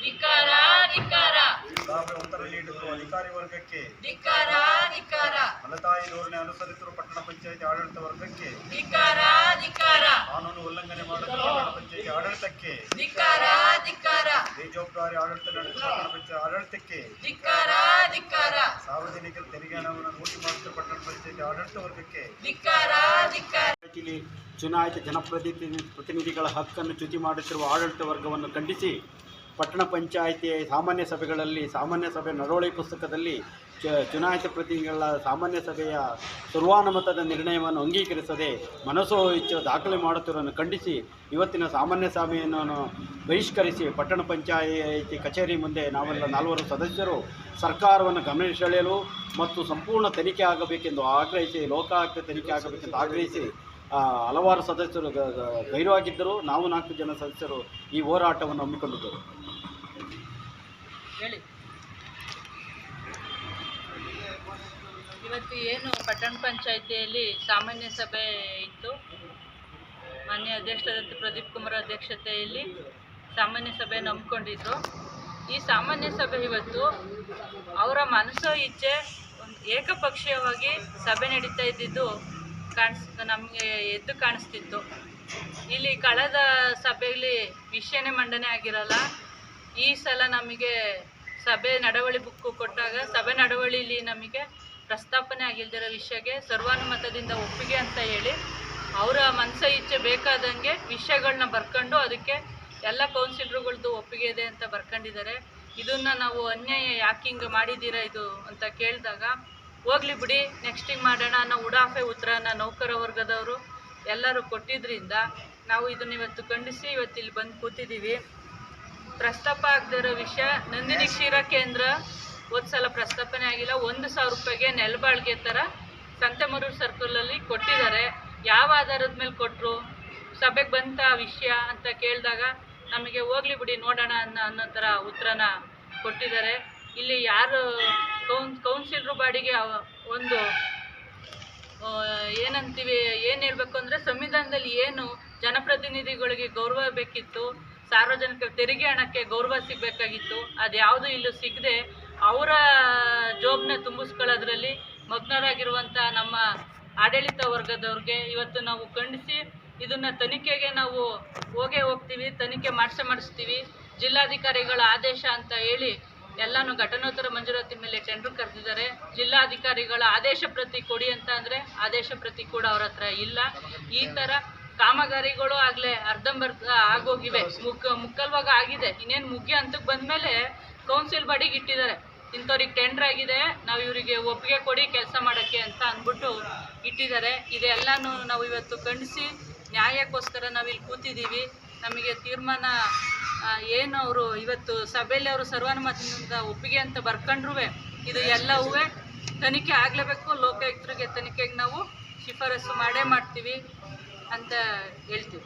ಧಿಕ್ಕಾರ ಧಿಕ್ಕಾರ. ಉತ್ತರ ನೀಡಿರುವ ಅಧಿಕಾರಿ ವರ್ಗಕ್ಕೆ ಧಿಕ್ಕಾರ ಧಿಕ್ಕಾರ. ಮಲತಾಯಿ ಧೋರಣೆ ಅನುಸರಿಸಿರುವ ಪಟ್ಟಣ ಪಂಚಾಯಿತಿ ಆಡಳಿತ ವರ್ಗಕ್ಕೆ ಧಿಕ್ಕಾರ ಧಿಕ್ಕಾರ. ಕಾನೂನು ಉಲ್ಲಂಘನೆ ಮಾಡುತ್ತಿರುವ ಪಟ್ಟಣ ಪಂಚಾಯಿತಿ ಆಡಳಿತಕ್ಕೆ ಧಿಕ್ಕಾರ ಧಿಕ್ಕಾರ. ಬೇಜವಾಬ್ದಾರಿ ಆಡಳಿತ ನಡೆಸುವ ಪಟ್ಟಣ ಪಂಚಾಯಿತಿ ಆಡಳಿತಕ್ಕೆ ಧಿಕ್ಕಾರ ಧಿಕ್ಕಾರ. ಸಾರ್ವಜನಿಕರ ತೆರಿಗೆ ಹಣವನ್ನು ಲೂಟಿ ಮಾಡುತ್ತಿರುವ ಪಟ್ಟಣ ಪಂಚಾಯಿತಿ ಆಡಳಿತ ವರ್ಗಕ್ಕೆ ಧಿಕ್ಕಾರ ಧಿಕ್ಕಾರ. ಚುನಾಯಿತ ಜನಪ್ರತಿನಿಧಿಗಳ ಹಕ್ಕನ್ನು ಚ್ಯುತಿ ಮಾಡುತ್ತಿರುವ ಆಡಳಿತ ವರ್ಗವನ್ನು ಖಂಡಿಸಿ ಪಟ್ಟಣ ಪಂಚಾಯಿತಿ ಸಾಮಾನ್ಯ ಸಭೆಗಳಲ್ಲಿ ಸಾಮಾನ್ಯ ಸಭೆ ನಡವಳಿಕೆ ಪುಸ್ತಕದಲ್ಲಿ ಚುನಾಯಿತ ಪ್ರತಿನಿಧಿಗಳ ಸಾಮಾನ್ಯ ಸಭೆಯ ಸರ್ವಾನುಮತದ ನಿರ್ಣಯವನ್ನು ಅಂಗೀಕರಿಸದೆ ಮನಸೋ ಇಚ್ಛೆ ದಾಖಲೆ ಮಾಡುತ್ತಿರುವುದನ್ನು ಖಂಡಿಸಿ ಇವತ್ತಿನ ಸಾಮಾನ್ಯ ಸಭೆಯನ್ನು ಬಹಿಷ್ಕರಿಸಿ ಪಟ್ಟಣ ಪಂಚಾಯಿತಿ ಕಚೇರಿ ಮುಂದೆ ನಾವೆಲ್ಲ 4 ಸದಸ್ಯರು ಸರ್ಕಾರವನ್ನು ಗಮನ ಸೆಳೆಯಲು ಮತ್ತು ಸಂಪೂರ್ಣ ತನಿಖೆ ಆಗಬೇಕೆಂದು ಆಗ್ರಹಿಸಿ ಲೋಕಾಯುಕ್ತ ತನಿಖೆ ಆಗಬೇಕೆಂದು ಆಗ್ರಹಿಸಿ ಹಲವಾರು ಸದಸ್ಯರು ಗೈರುವಾಗಿದ್ದರು. ನಾವು 4 ಜನ ಸದಸ್ಯರು ಈ ಹೋರಾಟವನ್ನು ಹಮ್ಮಿಕೊಂಡಿದ್ದರು. ಹೇಳಿ. ಇವತ್ತು ಏನು ಪಟ್ಟಣ ಪಂಚಾಯಿತಿಯಲ್ಲಿ ಸಾಮಾನ್ಯ ಸಭೆ ಇತ್ತು. ಮಾನ್ಯ ಅಧ್ಯಕ್ಷರಾದ ಪ್ರದೀಪ್ ಕುಮಾರ್ ಅಧ್ಯಕ್ಷತೆಯಲ್ಲಿ ಸಾಮಾನ್ಯ ಸಭೆಯನ್ನು ಹಮ್ಮಿಕೊಂಡಿದ್ರು. ಈ ಸಾಮಾನ್ಯ ಸಭೆ ಇವತ್ತು ಅವರ ಮನಸ್ಸೋ ಇಚ್ಛೆ ಏಕಪಕ್ಷೀಯವಾಗಿ ಸಭೆ ನಡೀತಾ ಇದ್ದಿದ್ದು ನಮಗೆ ಎದ್ದು ಕಾಣಿಸ್ತಿತ್ತು. ಇಲ್ಲಿ ಕಳೆದ ಸಭೆಯಲ್ಲಿ ವಿಷಯನೇ ಮಂಡನೆ ಆಗಿರಲ್ಲ. ಈ ಸಲ ನಮಗೆ ಸಭೆ ನಡವಳಿ ಬುಕ್ಕು ಕೊಟ್ಟಾಗ ಸಭೆ ನಡವಳಿಲಿ ನಮಗೆ ಪ್ರಸ್ತಾಪನೆ ಆಗಿಲ್ದಿರೋ ವಿಷಯಕ್ಕೆ ಸರ್ವಾನುಮತದಿಂದ ಒಪ್ಪಿಗೆ ಅಂತ ಹೇಳಿ ಅವರ ಮನಸ ಇಚ್ಛೆ ಬೇಕಾದಂಗೆ ವಿಷಯಗಳನ್ನ ಬರ್ಕೊಂಡು ಅದಕ್ಕೆ ಎಲ್ಲ ಕೌನ್ಸಿಲರ್ಗಳದ್ದು ಒಪ್ಪಿಗೆ ಇದೆ ಅಂತ ಬರ್ಕೊಂಡಿದ್ದಾರೆ. ಇದನ್ನು ನಾವು ಅನ್ಯಾಯ ಯಾಕೆ ಹಿಂಗೆ ಮಾಡಿದ್ದೀರಾ ಇದು ಅಂತ ಕೇಳಿದಾಗ ಹೋಗ್ಲಿ ಬಿಡಿ ನೆಕ್ಸ್ಟಿಗೆ ಮಾಡೋಣ ಅನ್ನೋ ಉಡಾಫೆ ಉತ್ತರನ ನೌಕರ ವರ್ಗದವರು ಎಲ್ಲರೂ ಕೊಟ್ಟಿದ್ದರಿಂದ ನಾವು ಇದನ್ನು ಇವತ್ತು ಖಂಡಿಸಿ ಇವತ್ತಿಲ್ಲಿ ಬಂದು ಕೂತಿದ್ದೀವಿ. ಪ್ರಸ್ತಾಪ ಆಗದಿರೋ ವಿಷಯ ನಂದಿನಿ ಕ್ಷೀರ ಕೇಂದ್ರ ಸಲ ಪ್ರಸ್ತಾಪನೆ ಆಗಿಲ್ಲ. 1,000 ರೂಪಾಯಿಗೆ ನೆಲಬಾಳ್ಗೆ ಥರ ಸಂತೆಮರೂರು ಸರ್ಕಲಲ್ಲಿ ಕೊಟ್ಟಿದ್ದಾರೆ. ಯಾವ ಆಧಾರದ ಮೇಲೆ ಕೊಟ್ಟರು, ಸಭೆಗೆ ಬಂತ ವಿಷಯ ಅಂತ ಕೇಳಿದಾಗ ನಮಗೆ ಹೋಗ್ಲಿ ಬಿಡಿ ನೋಡೋಣ ಅನ್ನೋ ಥರ ಉತ್ತರನ ಕೊಟ್ಟಿದ್ದಾರೆ. ಇಲ್ಲಿ ಯಾರು ಕೌನ್ಸಿಲರು ಬಾಡಿಗೆ ಒಂದು ಏನಂತೀವಿ ಏನು ಹೇಳಬೇಕು ಅಂದರೆ ಸಂವಿಧಾನದಲ್ಲಿ ಏನು ಜನಪ್ರತಿನಿಧಿಗಳಿಗೆ ಗೌರವ ಬೇಕಿತ್ತು, ಸಾರ್ವಜನಿಕ ತೆರಿಗೆ ಹಣಕ್ಕೆ ಗೌರವ ಸಿಗಬೇಕಾಗಿತ್ತು, ಅದು ಯಾವುದು ಇಲ್ಲೂ ಸಿಗದೆ ಅವರ ಜೋಬ್ನ ತುಂಬಿಸ್ಕೊಳ್ಳೋದ್ರಲ್ಲಿ ಮಗ್ನರಾಗಿರುವಂಥ ನಮ್ಮ ಆಡಳಿತ ವರ್ಗದವ್ರಿಗೆ ಇವತ್ತು ನಾವು ಖಂಡಿಸಿ ಇದನ್ನು ತನಿಖೆಗೆ ನಾವು ಹೋಗ್ತೀವಿ, ತನಿಖೆ ಮಾಡಿಸ್ತೀವಿ. ಜಿಲ್ಲಾಧಿಕಾರಿಗಳ ಆದೇಶ ಅಂತ ಹೇಳಿ ಎಲ್ಲನೂ ಘಟನೋತ್ತರ ಮಂಜೂರಾತಿ ಮೇಲೆ ಟೆಂಡರ್ ಕರೆದಿದ್ದಾರೆ. ಜಿಲ್ಲಾಧಿಕಾರಿಗಳ ಆದೇಶ ಪ್ರತಿ ಕೊಡಿ ಅಂತ ಅಂದರೆ ಆದೇಶ ಪ್ರತಿ ಕೂಡ ಅವ್ರ ಹತ್ರ ಇಲ್ಲ. ಈ ಥರ ಕಾಮಗಾರಿಗಳು ಆಗಲೇ ಅರ್ಧಂಬರ್ಧ ಆಗೋಗಿವೆ, ಮುಕ್ಕಲ್ವಾಗ ಆಗಿದೆ. ಇನ್ನೇನು ಮುಗಿಯೋ ಹಂತಕ್ಕೆ ಬಂದಮೇಲೆ ಕೌನ್ಸಿಲ್ ಬಾಡಿಗೆ ಇಟ್ಟಿದ್ದಾರೆ. ಇಂಥವ್ರಿಗೆ ಟೆಂಡರ್ ಆಗಿದೆ, ನಾವು ಇವರಿಗೆ ಒಪ್ಪಿಗೆ ಕೊಡಿ ಕೆಲಸ ಮಾಡೋಕ್ಕೆ ಅಂತ ಅಂದ್ಬಿಟ್ಟು ಇಟ್ಟಿದ್ದಾರೆ. ಇದೆಲ್ಲನೂ ನಾವು ಇವತ್ತು ಖಂಡಿಸಿ ನ್ಯಾಯಕ್ಕೋಸ್ಕರ ನಾವಿಲ್ಲಿ ಕೂತಿದ್ದೀವಿ. ನಮಗೆ ತೀರ್ಮಾನ ಏನು ಅವರು ಇವತ್ತು ಸಭೆಯಲ್ಲಿ ಅವರು ಸರ್ವಾನುಮತದಿಂದ ಒಪ್ಪಿಗೆ ಅಂತ ಬರ್ಕೊಂಡ್ರೂ ಇದು ಎಲ್ಲವೂ ತನಿಖೆ ಆಗಲೇಬೇಕು. ಲೋಕಾಯುಕ್ತರಿಗೆ ತನಿಖೆಗೆ ನಾವು ಶಿಫಾರಸು ಮಾಡೇ ಮಾಡ್ತೀವಿ ಅಂತ ಹೇಳ್ತೀವಿ.